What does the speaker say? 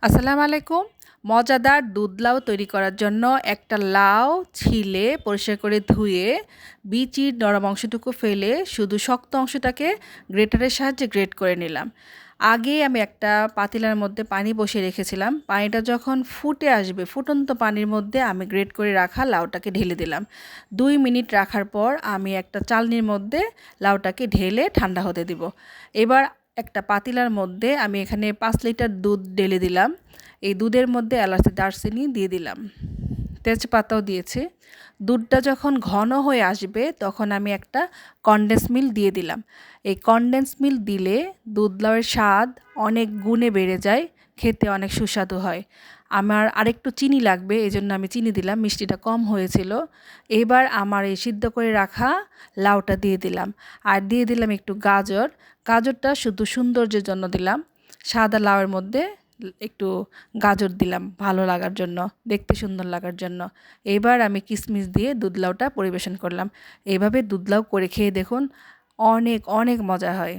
আসসালামু আলাইকুম। মজাদার দুধ লাউ তৈরি করার জন্য একটা লাউ ছিলে পরিষ্কার করে ধুয়ে বিচির নরম অংশটুকু ফেলে শুধু শক্ত অংশটাকে গ্রেটারের সাহায্যে গ্রেট করে নিলাম। আগে আমি একটা পাতিলার মধ্যে পানি বসিয়ে রেখেছিলাম। পানিটা যখন ফুটে আসবে, ফুটন্ত পানির মধ্যে আমি গ্রেট করে রাখা লাউটাকে ঢেলে দিলাম। 2 মিনিট রাখার পর আমি একটা চালনির মধ্যে লাউটাকে ঢেলে ঠান্ডা হতে দিব। এবার একটা পাতিলার মধ্যে আমি এখানে 5 লিটার দুধ ঢেলে দিলাম। এই দুধের মধ্যে এলাচি দারচিনি দিয়ে দিলাম, তেজপাতাও দিয়েছি। দুধটা যখন ঘন হয়ে আসবে তখন আমি একটা কনডেন্স মিল্ক দিয়ে দিলাম। এই কনডেন্স মিল্ক দিলে দুধ লাউয়ের স্বাদ অনেক গুণে বেড়ে যায়, খেতে অনেক সুস্বাদু হয়। আমার আরেকটু চিনি লাগবে, এই জন্য আমি চিনি দিলাম, মিষ্টিটা কম হয়েছিল। এবার আমার এই সিদ্ধ করে রাখা লাউটা দিয়ে দিলাম, আর দিয়ে দিলাম একটু গাজর। গাজরটা শুধু সৌন্দর্যের জন্য দিলাম, সাদা লাউয়ের মধ্যে একটু গাজর দিলাম ভালো লাগার জন্য, দেখতে সুন্দর লাগার জন্য। এবার আমি কিশমিশ দিয়ে দুধ লাউটা পরিবেশন করলাম। এইভাবে দুধ লাউ করে খেয়ে দেখুন, অনেক অনেক মজা হয়।